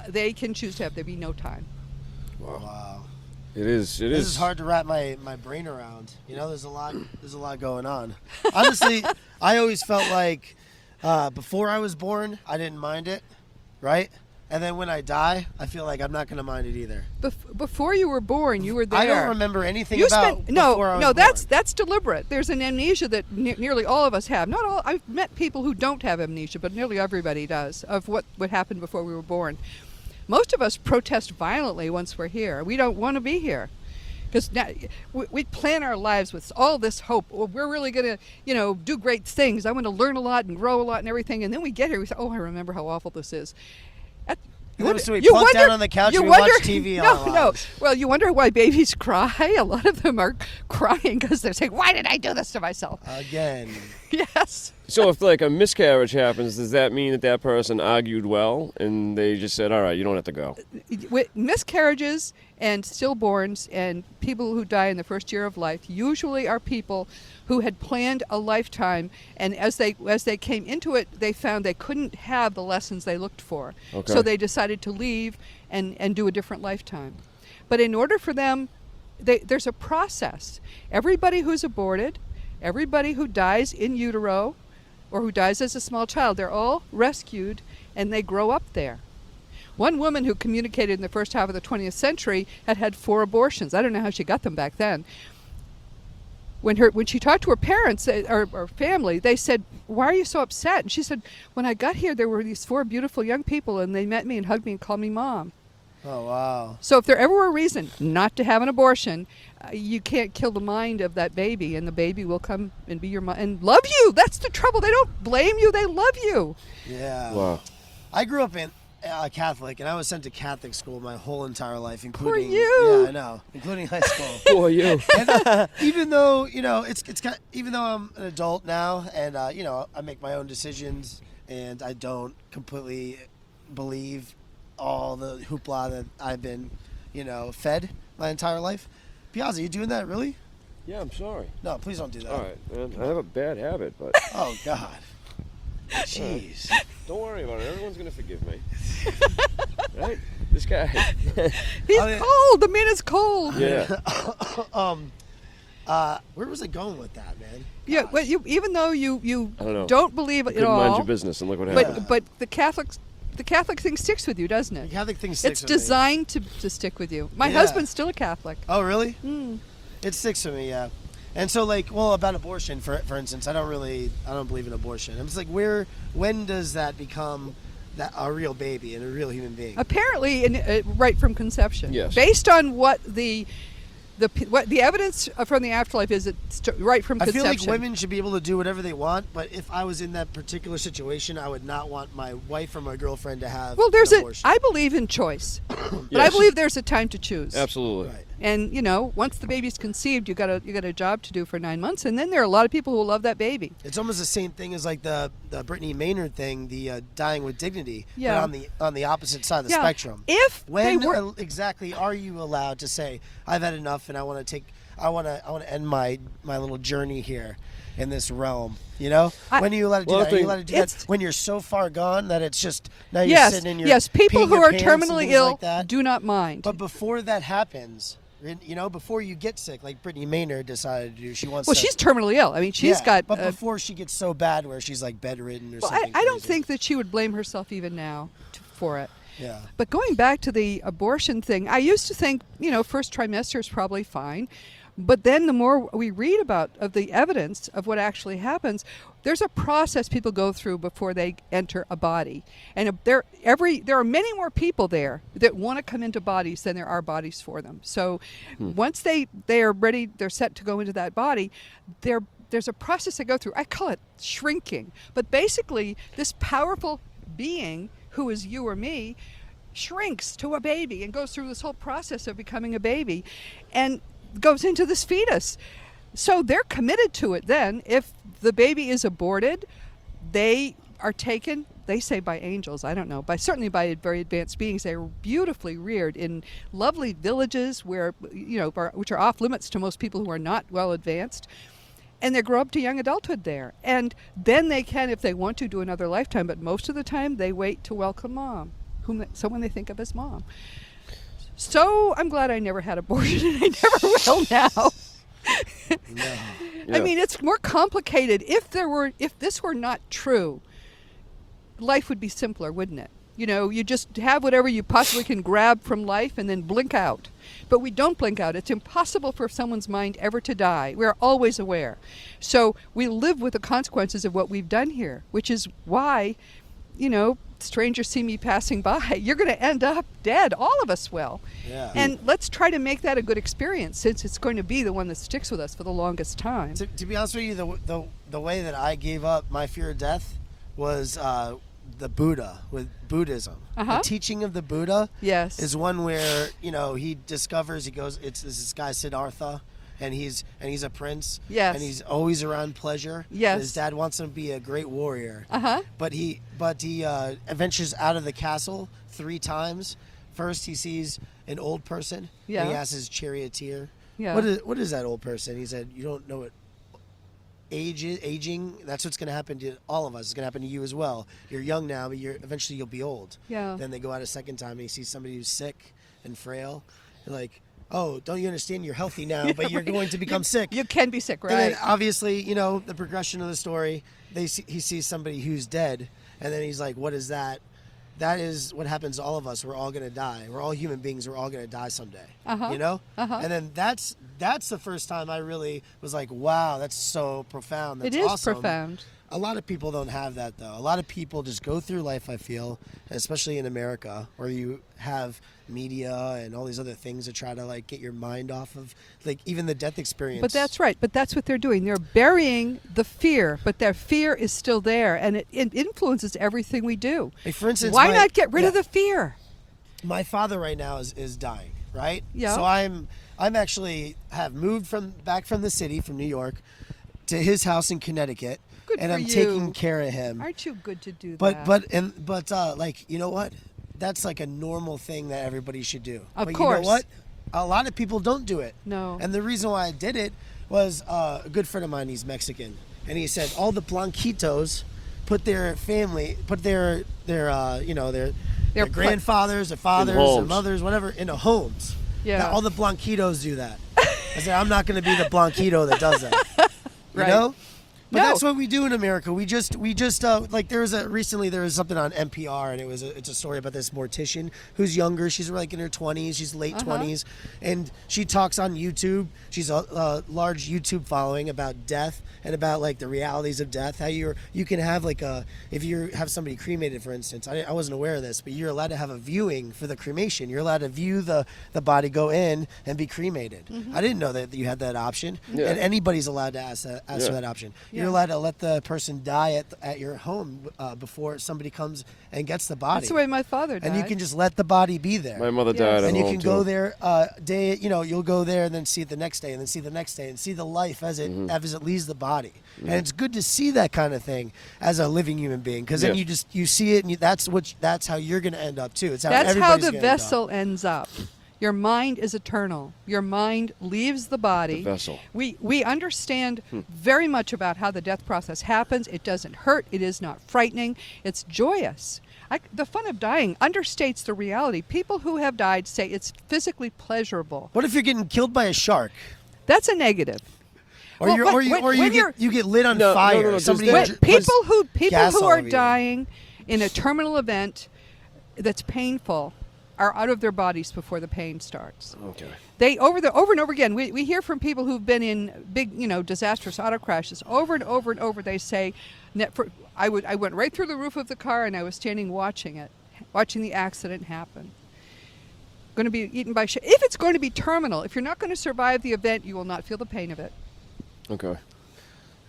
They can choose to have there be no time. Wow. It is. This is hard to wrap my brain around. You know, there's a lot going on. Honestly, I always felt like before I was born, I didn't mind it, right? And then when I die, I feel like I'm not going to mind it either. Before you were born, you were there. I don't remember anything You about spent before I was born. that's deliberate. There's an amnesia that nearly all of us have. Not all. I've met people who don't have amnesia, but nearly everybody does of what happened before we were born. Most of us protest violently once we're here. We don't want to be here because we plan our lives with all this hope. Well, we're really going to, do great things. I want to learn a lot and grow a lot and everything. And then we get here, we say, "Oh, I remember how awful this is." So we plunk down on the couch and we watch TV all our No. lives. Well, you wonder why babies cry. A lot of them are crying because they're saying, "Why did I do this to myself?" Again. Yes. So if like a miscarriage happens, does that mean that that person argued well and they just said, all right, you don't have to go? With miscarriages and stillborns and people who die in the first year of life usually are people who had planned a lifetime, and as they came into it, they found they couldn't have the lessons they looked for. Okay. So they decided to leave and do a different lifetime. But in order for them, there's a process. Everybody who's aborted, everybody who dies in utero, or who dies as a small child, they're all rescued and they grow up there. One woman who communicated in the first half of the 20th century had 4 abortions. I don't know how she got them back then. When she talked to her parents or family, they said, "Why are you so upset?" And she said, "When I got here, there were these 4 beautiful young people, and they met me and hugged me and called me mom." Oh, wow. So if there ever were a reason not to have an abortion, you can't kill the mind of that baby, and the baby will come and be your mom and love you. That's the trouble. They don't blame you. They love you. Yeah. Wow. I grew up in Catholic, and I was sent to Catholic school my whole entire life, including you. Yeah, I know, including high school. Who are you? And, even though even though I'm an adult now, and I make my own decisions, and I don't completely believe all the hoopla that I've been, fed my entire life. Piazza, you doing that really? Yeah, I'm sorry. No, please don't do that. All right, man. I have a bad habit, but Oh God. Jeez. don't worry about it. Everyone's going to forgive me. Right? This guy. He's I mean- cold. The man is cold. Yeah. Where was I going with that, man? Yeah, Gosh. but even though you I don't know. don't believe it Couldn't at mind all, your business and look what happened. but the Catholic thing sticks with you, doesn't The it? Catholic thing sticks It's with me. designed to stick with you. My Yeah. husband's still a Catholic. Oh, really? Mm. It sticks with me, yeah. And so, about abortion, for instance, I don't believe in abortion. I'm just like, when does that become a real baby and a real human being? Apparently, right from conception. Yes. Based on what the evidence from the afterlife is, it's right from I feel conception. like women should be able to do whatever they want, but if I was in that particular situation, I would not want my wife or my girlfriend to have Well, an abortion. I believe in choice, but I Yes. believe there's a time to choose. Absolutely. Right. And once the baby's conceived, you got a job to do for 9 months, and then there are a lot of people who love that baby. It's almost the same thing as like the Brittany Maynard thing, the dying with dignity, Yeah. but on the opposite side of the Yeah. spectrum. If When they were, exactly are you allowed to say, I've had enough and I want to end my little journey here in this realm, when are you allowed to do Well, I that? Are you think allowed to do that it's- when you're so far gone that it's just now you're yes, sitting in your yes, people peeing who your are pants and terminally things ill like that? do not mind. But before that happens, before you get sick, like Brittany Maynard decided to do, she wants well, to. she's terminally ill. I mean, she's Yeah, got. But before she gets so bad where she's like bedridden or well, something. I don't crazy. think that she would blame herself even now for it. Yeah. But going back to the abortion thing, I used to think, first trimester is probably fine. But then the more we read of the evidence of what actually happens, there's a process people go through before they enter a body. And there are many more people there that want to come into bodies than there are bodies for them. So once they are ready, they're set to go into that body, there's a process they go through. I call it shrinking. But basically, this powerful being, who is you or me, shrinks to a baby and goes through this whole process of becoming a baby and goes into this fetus. So they're committed to it then. If the baby is aborted, they are taken, they say by angels, I don't know, certainly by very advanced beings. They're beautifully reared in lovely villages where, which are off limits to most people who are not well advanced. And they grow up to young adulthood there. And then they can, if they want to, do another lifetime. But most of the time, they wait to welcome mom, someone they think of as mom. So I'm glad I never had abortion, and I never will now. No. I mean, it's more complicated. If this were not true, life would be simpler, wouldn't it? You just have whatever you possibly can grab from life and then blink out. But we don't blink out. It's impossible for someone's mind ever to die. We're always aware. So we live with the consequences of what we've done here, which is why, strangers see me passing by. You're going to end up dead. All of us will. Yeah. And let's try to make that a good experience, since it's going to be the one that sticks with us for the longest time. To be honest with you, the way that I gave up my fear of death was the Buddha, with Buddhism. Uh-huh. The teaching of the Buddha Yes. is one where, he discovers, it's this guy Siddhartha, and he's a prince. Yes. And he's always around pleasure. Yes. And his dad wants him to be a great warrior. Uh-huh. But he ventures out of the castle 3 times. First, he sees an old person. Yeah. And he asks his charioteer. Yeah. What is that old person? He said, you don't know what aging. That's what's going to happen to all of us. It's going to happen to you as well. You're young now, but eventually you'll be old. Yeah. Then they go out a second time and he sees somebody who's sick and frail. And like, oh, don't you understand? You're healthy now, but you're going to become sick. You can be sick, right? And then obviously, the progression of the story, he sees somebody who's dead, and then he's like, what is that? That is what happens to all of us. We're all going to die. We're all human beings. We're all going to die someday. Uh-huh. And then that's the first time I really was like, wow, that's so profound. That's It is awesome. profound. A lot of people don't have that, though. A lot of people just go through life, I feel, especially in America, where you have media and all these other things to try to, like, get your mind off of, like, even the death experience. But that's right. But that's what they're doing. They're burying the fear, but their fear is still there, and it influences everything we do. Like, for instance, why not get rid of the fear? My father right now is dying, right? Yeah. So I'm actually have moved back from the city, from New York, to his house in Connecticut. Good and for I'm you. taking care of him. Aren't you good to do But that? like, you know what? That's like a normal thing that everybody should do. Of but course. You know what? A lot of people don't do it. No. And the reason why I did it was a good friend of mine. He's Mexican, and he said all the Blanquitos put their family, their grandfathers, their fathers, their mothers, whatever, into homes. Yeah. Now, all the Blanquitos do that. I said I'm not going to be the Blanquito that does that. Right. You know? But No. that's what we do in America. We just like recently there was something on NPR, and it's a story about this mortician who's younger. She's like in her 20s, she's late 20s, and she talks on YouTube. She's a large YouTube following about death and about like the realities of death. How you can have like if you have somebody cremated, for instance. I wasn't aware of this, but you're allowed to have a viewing for the cremation. You're allowed to view the body go in and be cremated. I didn't know that you had that option, and anybody's allowed to ask for that option. You're allowed to let the person die at your home before somebody comes and gets the body. That's the way my father died. And you can just let the body be there. My mother Yes. died at And you home can too. go there you'll go there and then see it the next day and then see the next day and see the life as it leaves the body. And it's good to see that kind of thing as a living human being, because then you see it, and that's how you're going to end up too. It's how That's how everybody's the gonna end up. vessel ends up. Your mind is eternal. Your mind leaves the body. The vessel. We understand very much about how the death process happens. It doesn't hurt. It is not frightening. It's joyous. The fun of dying understates the reality. People who have died say it's physically pleasurable. What if you're getting killed by a shark? That's a negative. Or Well, you get lit on No, fire. no, no, Somebody does that- People gas who all are over you. dying in a terminal event that's painful are out of their bodies before the pain starts. Okay. They over and over again. We hear from people who've been in big, disastrous auto crashes over and over and over. They say, I went right through the roof of the car and I was standing watching the accident happen. Going to be eaten by if it's going to be terminal. If you're not going to survive the event, you will not feel the pain of it. Okay.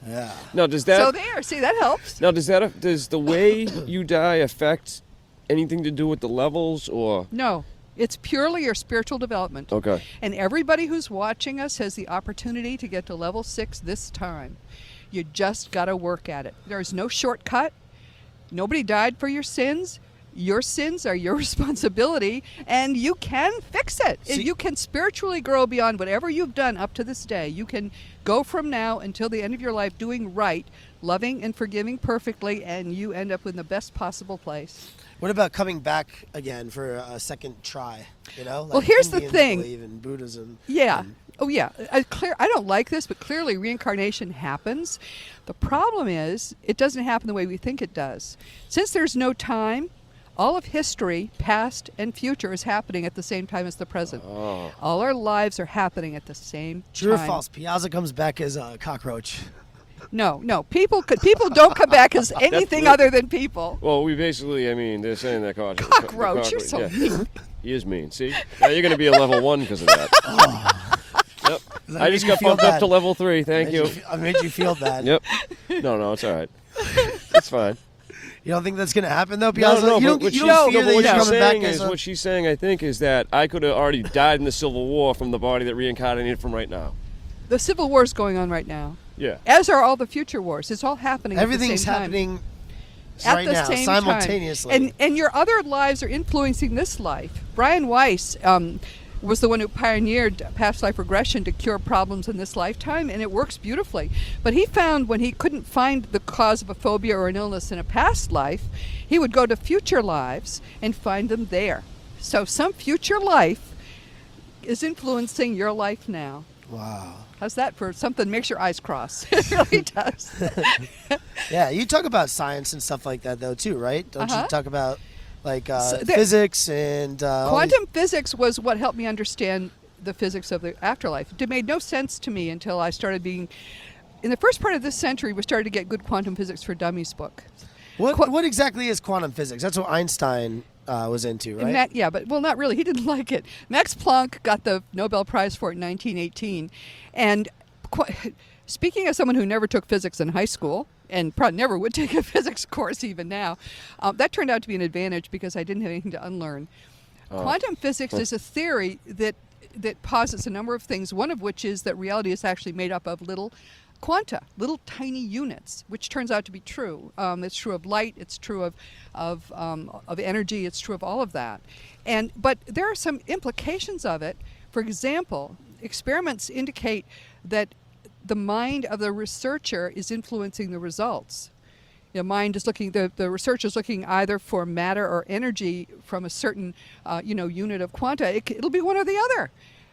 Yeah. Now does that? So there, see, that helps. Now does the way you die affect anything to do with the levels or? No, it's purely your spiritual development. Okay. And everybody who's watching us has the opportunity to get to level 6 this time. You just got to work at it. There's no shortcut. Nobody died for your sins. Your sins are your responsibility, and you can fix it. See- You can spiritually grow beyond whatever you've done up to this day. You can go from now until the end of your life doing right, loving and forgiving perfectly, and you end up in the best possible place. What about coming back again for a second try? Like Well, here's the Indians thing. believe in Buddhism. Yeah. And Oh, yeah. I don't like this, but clearly reincarnation happens. The problem is it doesn't happen the way we think it does. Since there's no time, all of history, past and future, is happening at the same time as the present. Oh. All our lives are happening at the same True or time. false? Piazza comes back as a cockroach. No. People don't come back as anything other than people. Well, we basically, they're saying that Cockroach, you're so mean. He is mean. See, now you're going to be a level 1 because of that. Yep. That I made just you got feel bumped up bad. to level 3. Thank you. I made you feel bad. Yep. No, it's all right. It's fine. You don't think that's going to happen, though, Piazza? No, you but don't, what you she's, don't no, fear but that what you're she's coming back saying as is a... what she's saying. I think is that I could have already died in the Civil War from the body that reincarnated from right now. The Civil War is going on right now, Yeah. as are all the future wars. It's all happening Everything's at the same time. happening At right the now, same simultaneously. time. And your other lives are influencing this life. Brian Weiss was the one who pioneered past life regression to cure problems in this lifetime, and it works beautifully. But he found when he couldn't find the cause of a phobia or an illness in a past life, he would go to future lives and find them there. So some future life is influencing your life now. Wow. How's that for something that makes your eyes cross? It really does. Yeah, you talk about science and stuff like that, though, too, right? Don't you Uh-huh. talk about, like, So there- physics and... all Quantum physics was what helped me understand the physics of the afterlife. It made no sense to me until I started being... In the first part of this century, we started to get good quantum physics for dummies book. What exactly is quantum physics? That's what Einstein was into, right? But not really. He didn't like it. Max Planck got the Nobel Prize for it in 1918. And speaking as someone who never took physics in high school, and probably never would take a physics course even now, that turned out to be an advantage because I didn't have anything to unlearn. Quantum physics is a theory that posits a number of things, one of which is that reality is actually made up of little quanta, little tiny units, which turns out to be true. It's true of light. It's true of energy. It's true of all of that. But there are some implications of it. For example, experiments indicate that the mind of the researcher is influencing the results. The mind is looking. The researcher is looking either for matter or energy from a certain unit of quanta. It'll be one or the other.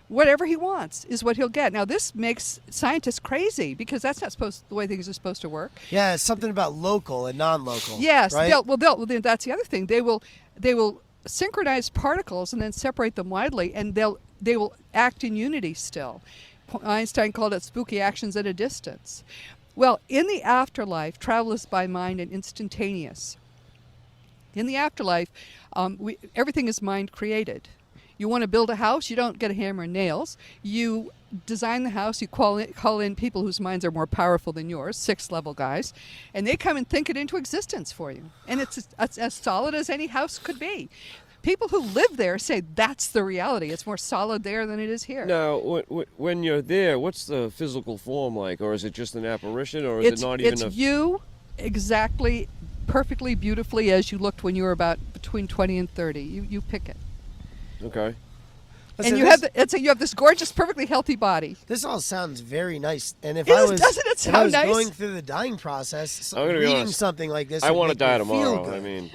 Whatever he wants is what he'll get. Now, this makes scientists crazy because that's not the way things are supposed to work. Yeah, it's something about local and non-local. Yes, right? then that's the other thing. They will synchronize particles and then separate them widely, and they will act in unity still. Einstein called it spooky actions at a distance. Well, in the afterlife, travel is by mind and instantaneous. In the afterlife, everything is mind created. You want to build a house, you don't get a hammer and nails. You design the house, you call in people whose minds are more powerful than yours, 6th-level guys, and they come and think it into existence for you. And it's as solid as any house could be. People who live there say that's the reality. It's more solid there than it is here. Now, when you're there, what's the physical form like? Or is it just an apparition? Or is it not even It's you exactly, perfectly, beautifully as you looked when you were about between 20 and 30. You pick it. Okay. And you have this gorgeous, perfectly healthy body. This all sounds very nice. And Doesn't it if I sound was nice? going through the dying process, I'm gonna be reading honest. something like this, I would want to make die me feel tomorrow. good. I mean,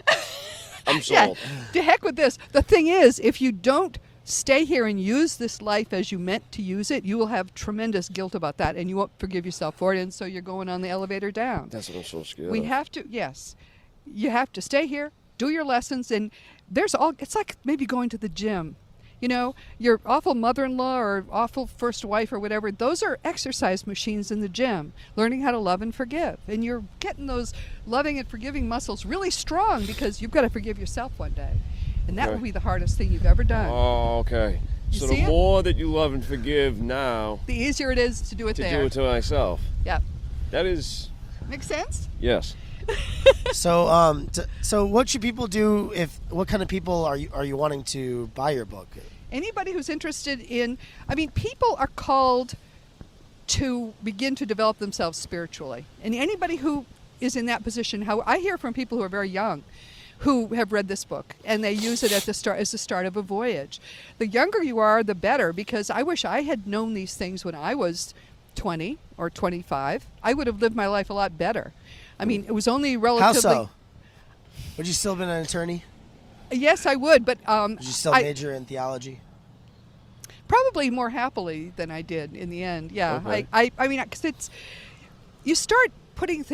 I'm Yeah, sold. to heck with this. The thing is, if you don't stay here and use this life as you meant to use it, you will have tremendous guilt about that, and you won't forgive yourself for it, and so you're going on the elevator down. That's what I'm so scared We of. have to, yes. You have to stay here, do your lessons, and it's like maybe going to the gym. You know, your awful mother-in-law or awful first wife or whatever, those are exercise machines in the gym, learning how to love and forgive. And you're getting those loving and forgiving muscles really strong because you've got to forgive yourself one day. And that Okay. will be the hardest thing you've ever done. Oh, okay. You So see the it? more that you love and forgive now, The easier it is to do it to there. do it to myself. Yeah. That is, Makes sense? yes. So, so what should people do? What kind of people are you wanting to buy your book? Anybody who's interested in, people are called to begin to develop themselves spiritually. And anybody who is in that position, I hear from people who are very young who have read this book and they use it as the start of a voyage. The younger you are, the better, because I wish I had known these things when I was 20 or 25. I would have lived my life a lot better. It was only relatively... How so? Would you still have been an attorney? Yes, I would, but Would you still major in theology? probably more happily than I did in the end. Yeah, Okay. because you start putting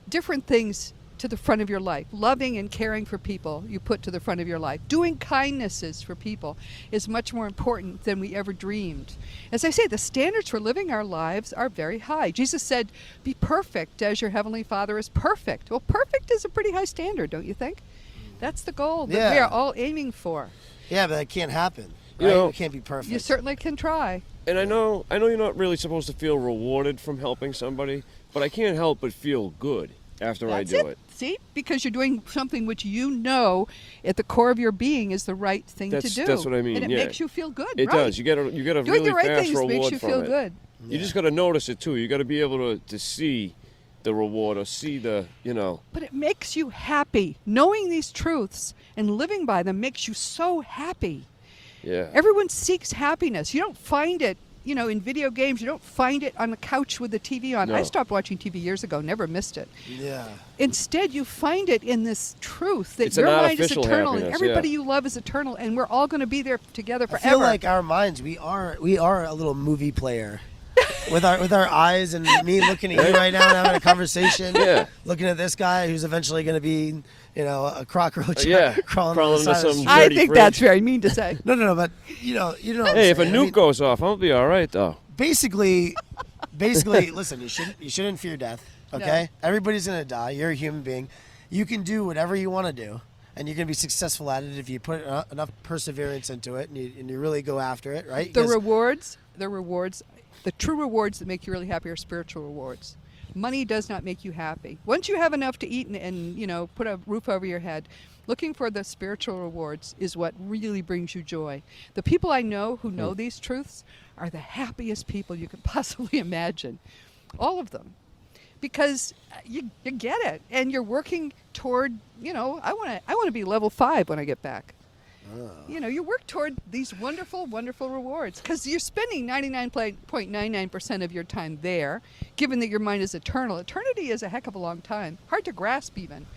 different things to the front of your life. Loving and caring for people you put to the front of your life. Doing kindnesses for people is much more important than we ever dreamed. As I say, the standards for living our lives are very high. Jesus said, "Be perfect as your heavenly Father is perfect." Well, perfect is a pretty high standard, don't you think? That's the goal that we Yeah. are all aiming for. Yeah, but that can't happen. You Right? know- It can't be perfect. You certainly can try. And I know you're not really supposed to feel rewarded from helping somebody, but I can't help but feel good after I That's do it. See? Because you're doing something which you know at the core of your being is the right thing to do. That's what I mean, And it yeah. makes you feel good, It right? does. You get a Doing really the right fast things reward makes you from feel it. good. You just got to notice it too. You got to be able to see the reward or see the, But it makes you happy. Knowing these truths and living by them makes you so happy. Yeah. Everyone seeks happiness. You don't find it, in video games. You don't find it on the couch with the TV on. No. I stopped watching TV years ago, never missed it. Yeah. Instead, you find it in this truth that It's an your mind is artificial eternal and happiness, everybody yeah. you love is eternal, and we're all going to be there together I forever. feel like our minds, we are a little movie player. with our eyes, and me looking at you right now and having a conversation. Yeah. Looking at this guy who's eventually going to be, a cockroach Yeah. crawling Crawling on the into side of the some street. I dirty think fridge. that's very mean to say. No, but you know what I'm Hey, if a saying. nuke goes off, I'll be all right though. Basically, listen, you shouldn't fear death. Okay, everybody's gonna die. You're a human being. You can do whatever you want to do, and you're gonna be successful at it if you put enough perseverance into it, and you really go after it, right? The 'Cause- rewards, the true rewards that make you really happy are spiritual rewards. Money does not make you happy. Once you have enough to eat and put a roof over your head, looking for the spiritual rewards is what really brings you joy. The people I know who know these truths are the happiest people you could possibly imagine. All of them. Because you get it, and you're working toward, I want to be level 5 when I get back. You work toward these wonderful, wonderful rewards because you're spending 99.99% of your time there, given that your mind is eternal. Eternity is a heck of a long time. Hard to grasp even.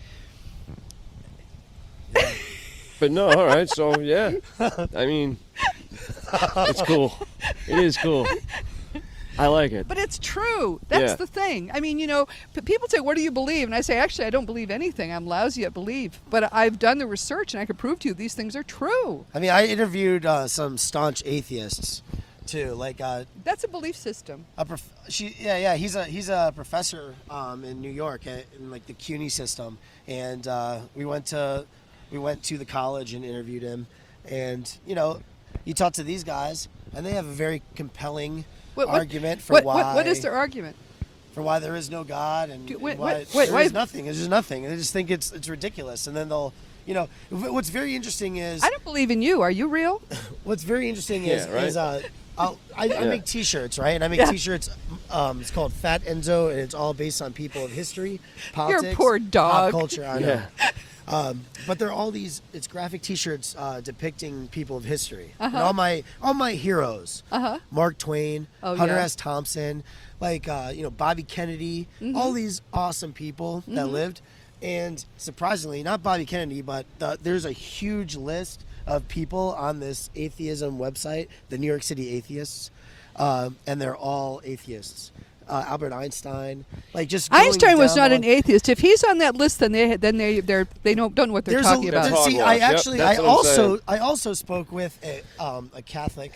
But no, all right. So yeah, I mean, it's cool. It is cool. I like it. But it's true. That's Yeah. the thing. I mean, people say, what do you believe? And I say, actually, I don't believe anything. I'm lousy at belief. But I've done the research, and I can prove to you these things are true. I mean, I interviewed some staunch atheists too, like That's a belief system. he's a professor in New York in like the CUNY system, and we went to the college and interviewed him, and you talk to these guys, and they have a very compelling argument for why. What is their argument? For why there is no God and why there is nothing. It's just nothing. And they just think it's ridiculous, and then they'll. What's very interesting is I don't believe in you. Are you real? what's very interesting Yeah, right? is I make T-shirts, right? And I make T-shirts. It's called Fat Enzo, and it's all based on people of history, politics, poor dog. pop culture. I know. But they're all these. It's graphic T-shirts depicting people of history. And all my heroes. Mark Twain, Oh, Hunter yeah. S. Thompson, like Bobby Kennedy. All these awesome people that lived. And surprisingly, not Bobby Kennedy, but there's a huge list of people on this atheism website, the New York City Atheists, and they're all atheists. Albert Einstein, like just going Einstein was down not an the- atheist. If he's on that list, then they don't know what they're There's talking a, about. That's See, hogwash. I Yep, actually, that's I what I'm saying. also spoke with a Catholic.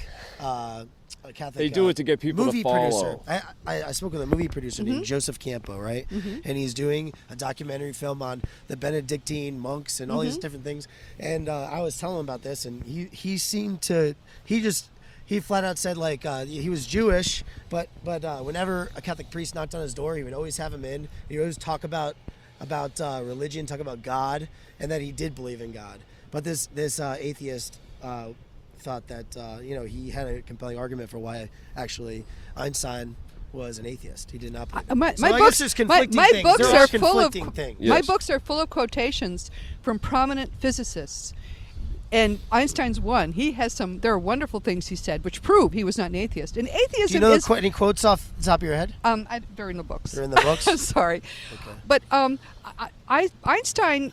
A Catholic. They do it to get people to movie follow. Producer. I spoke with a movie producer named Joseph Campo, right? And he's doing a documentary film on the Benedictine monks and all these different things. And I was telling him about this, and he seemed to he flat out said like he was Jewish, but whenever a Catholic priest knocked on his door, he would always have him in. He would always talk about religion, talk about God, and that he did believe in God. But this atheist thought that he had a compelling argument for why actually Einstein was an atheist. He did not believe. My So I guess books, there's conflicting my things. books There are are full of conflicting things. my Yes. books are full of quotations from prominent physicists. And Einstein's one. He has some. There are wonderful things he said, which prove he was not an atheist. And atheism Do you know is. any quotes off the top of your head? They're in the books. They're in the books? I'm sorry, Okay. but Einstein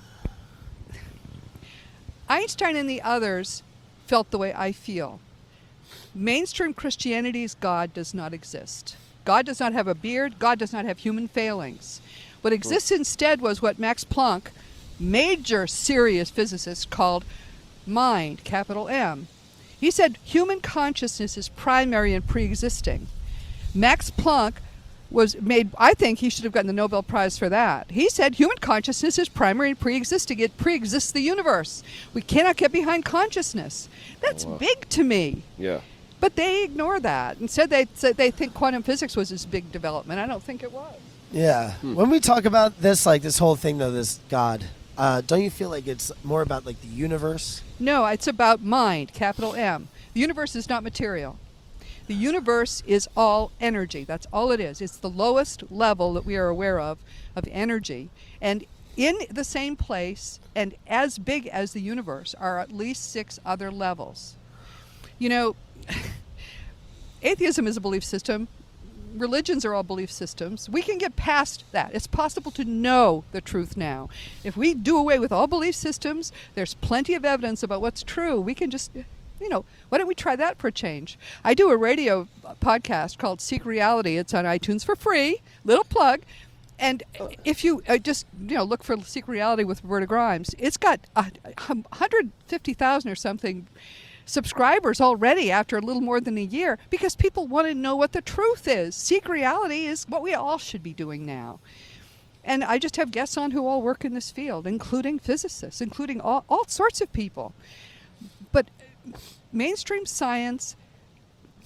and the others felt the way I feel. Mainstream Christianity's God does not exist. God does not have a beard. God does not have human failings. What exists instead was what Max Planck, major serious physicist, called mind, capital M. He said human consciousness is primary and pre-existing. Max Planck I think he should have gotten the Nobel Prize for that. He said human consciousness is primary and pre-existing. It pre-exists the universe. We cannot get behind consciousness. That's big to me. Yeah. But they ignore that. Instead, they think quantum physics was this big development. I don't think it was. Yeah. When we talk about this, like this whole thing though, this God, don't you feel like it's more about like the universe? No, it's about mind, capital M. The universe is not material. The universe is all energy. That's all it is. It's the lowest level that we are aware of energy. And in the same place and as big as the universe are at least 6 other levels. You know, atheism is a belief system. Religions are all belief systems. We can get past that. It's possible to know the truth now. If we do away with all belief systems, there's plenty of evidence about what's true. We can just, why don't we try that for a change? I do a radio podcast called Seek Reality. It's on iTunes for free. Little plug. And if you just look for Seek Reality with Roberta Grimes, it's got 150,000 or something subscribers already after a little more than a year, because people want to know what the truth is. Seek reality is what we all should be doing now. And I just have guests on who all work in this field, including physicists, including all sorts of people. But mainstream science,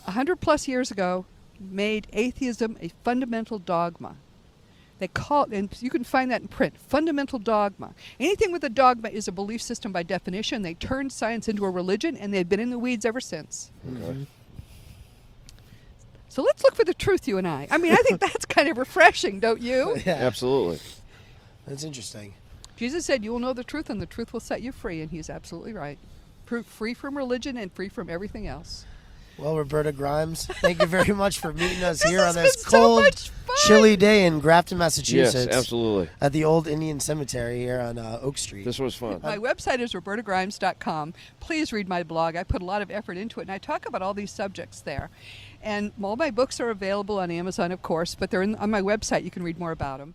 100 plus years ago, made atheism a fundamental dogma. They call it, and you can find that in print, fundamental dogma. Anything with a dogma is a belief system by definition. They turned science into a religion, and they've been in the weeds ever since. Okay. So let's look for the truth, you and I. I mean, I think that's kind of refreshing, don't you? Yeah, Absolutely. that's interesting. Jesus said, you will know the truth, and the truth will set you free, and he's absolutely right. Free from religion and free from everything else. Well, Roberta Grimes, thank you very much for meeting us This here has on this been so cold, much fun. chilly day in Grafton, Massachusetts. Yes, absolutely. At the old Indian Cemetery here on Oak Street. This was fun. My website is robertagrimes.com. Please read my blog. I put a lot of effort into it, and I talk about all these subjects there. And all my books are available on Amazon, of course, but they're on my website. You can read more about them.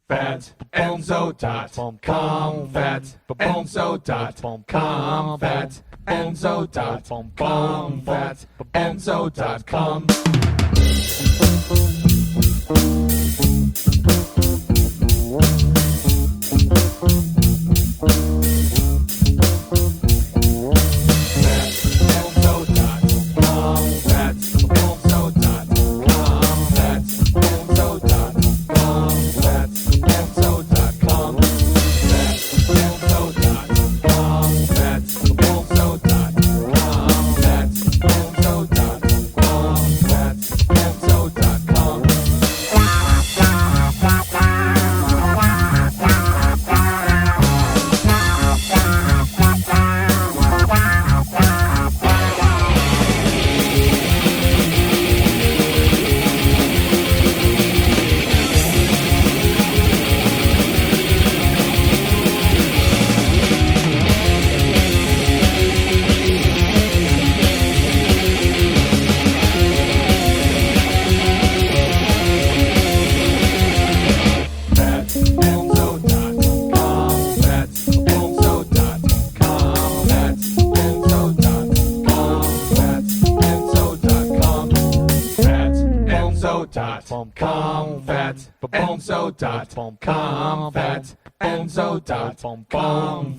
FatEnzo.com, FatEnzo.com, FatEnzo.com, FatEnzo.com. FatEnzo.com, FatEnzo.com, FatEnzo.com,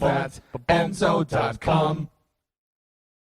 FatEnzo.com.